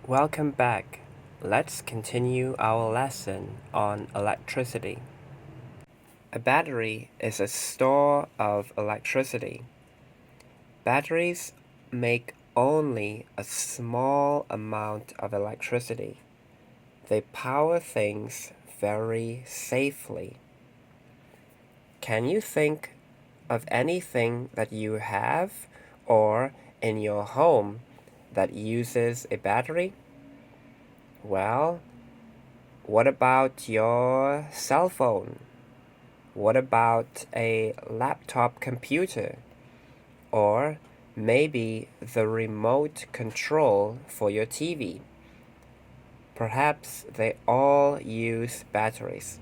Welcome back. Let's continue our lesson on electricity. A battery is a store of electricity. Batteries make only a small amount of electricity. They power things very safely. Can you think of anything that you have or in your home that uses a battery? Well, what about your cell phone? What about a laptop computer? Or maybe the remote control for your TV? Perhaps they all use batteries.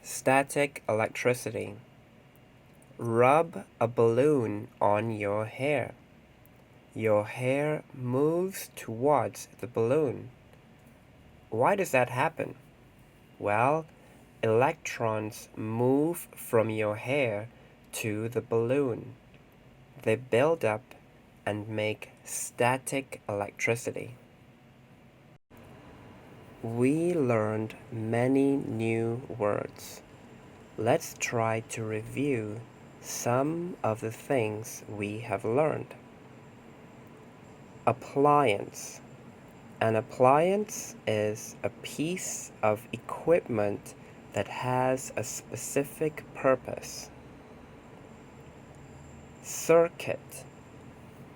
Static electricity. Rub a balloon on your hair. Your hair moves towards the balloon. Why does that happen? Well, electrons move from your hair to the balloon. They build up and make static electricity. We learned many new words. Let's try to review some of the things we have learned. Appliance. An appliance is a piece of equipment that has a specific purpose. Circuit.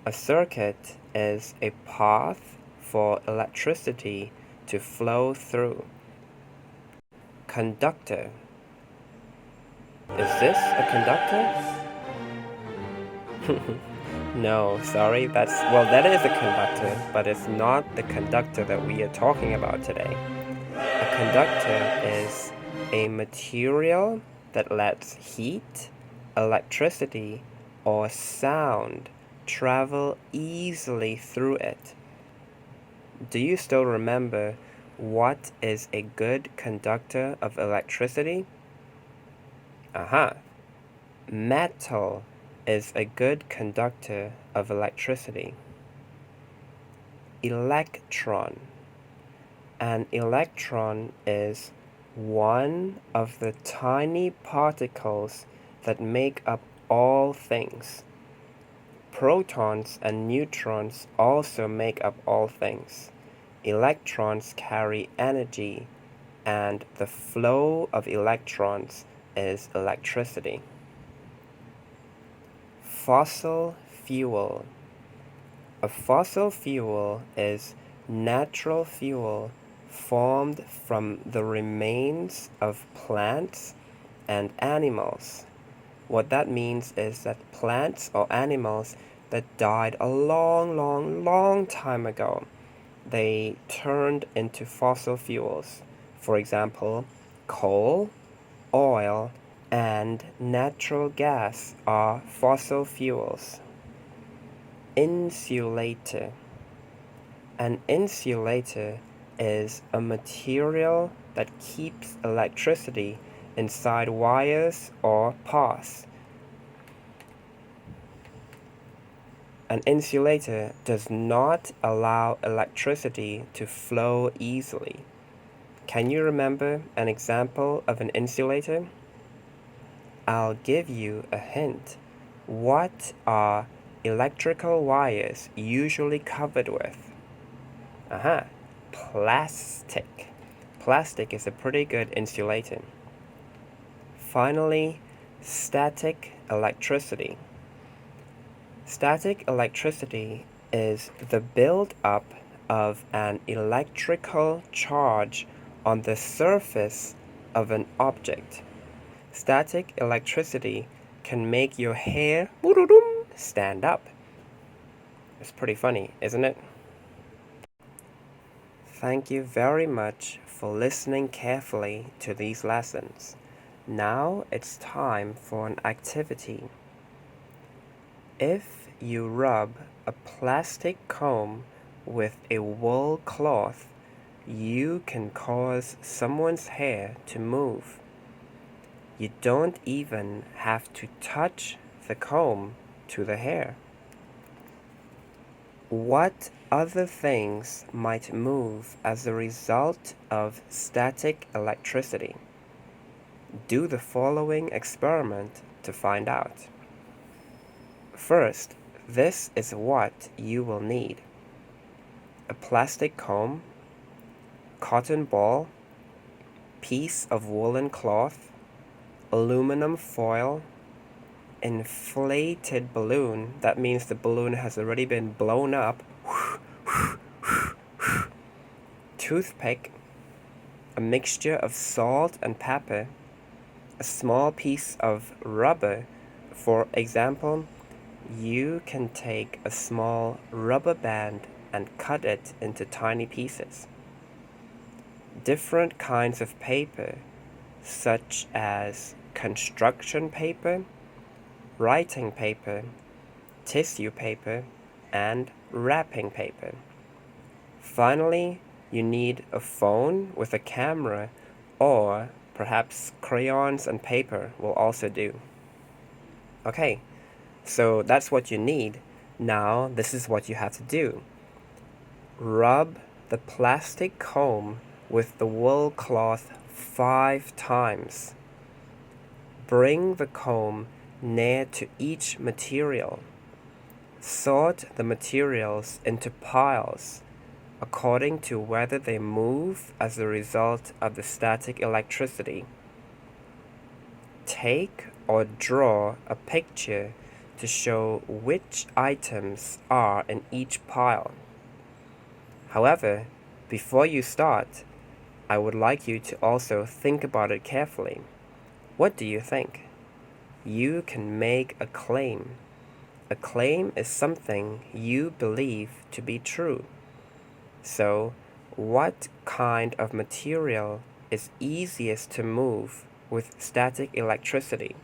A circuit is a path for electricity to flow through. Conductor. Is this a conductor? No, sorry, that is a conductor, but it's not the conductor that we are talking about today. A conductor is a material that lets heat, electricity, or sound travel easily through it. Do you still remember what is a good conductor of electricity? Aha! Metal is a good conductor of electricity. Electron. An electron is one of the tiny particles that make up all things. Protons and neutrons also make up all things. Electrons carry energy, and the flow of electrons is electricity. Fossil fuel. A fossil fuel is natural fuel formed from the remains of plants and animals. What that means is that plants or animals that died a long time ago, they turned into fossil fuels. For example, coal, oil, and natural gas are fossil fuels. Insulator. An insulator is a material that keeps electricity inside wires or paths. An insulator does not allow electricity to flow easily. Can you remember an example of an insulator? I'll give you a hint. What are electrical wires usually covered with? Aha, plastic. Plastic is a pretty good insulator. Finally, static electricity. Static electricity is the build-up of an electrical charge on the surface of an object. Static electricity can make your hair stand up. It's pretty funny, isn't it? Thank you very much for listening carefully to these lessons. Now it's time for an activity. If you rub a plastic comb with a wool cloth, you can cause someone's hair to move. You don't even have to touch the comb to the hair. What other things might move as a result of static electricity? Do the following experiment to find out. First, this is what you will need: a plastic comb, cotton ball, piece of woolen cloth, aluminum foil, inflated balloon, that means the balloon has already been blown up, toothpick, a mixture of salt and pepper, a small piece of rubber. For example, you can take a small rubber band and cut it into tiny pieces. Different kinds of paper, such as construction paper, writing paper, tissue paper, and wrapping paper. Finally, you need a phone with a camera, or perhaps crayons and paper will also do. Okay, so that's what you need. Now, this is what you have to do. Rub the plastic comb with the wool cloth 5 times. Bring the comb near to each material. Sort the materials into piles according to whether they move as a result of the static electricity. Take or draw a picture to show which items are in each pile. However, before you start, I would like you to also think about it carefully. What do you think? You can make a claim. A claim is something you believe to be true. So, what kind of material is easiest to move with static electricity?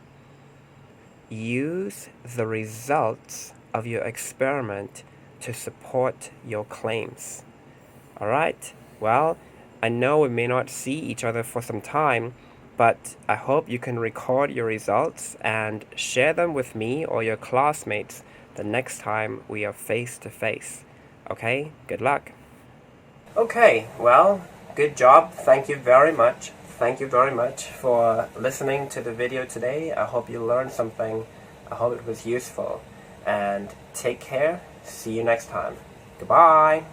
Use the results of your experiment to support your claims. Alright, well, I know we may not see each other for some time, but I hope you can record your results and share them with me or your classmates the next time we are face to face. Okay, good luck. Okay, well, good job. Thank you very much. Thank you very much for listening to the video today. I hope you learned something. I hope it was useful. And take care. See you next time. Goodbye.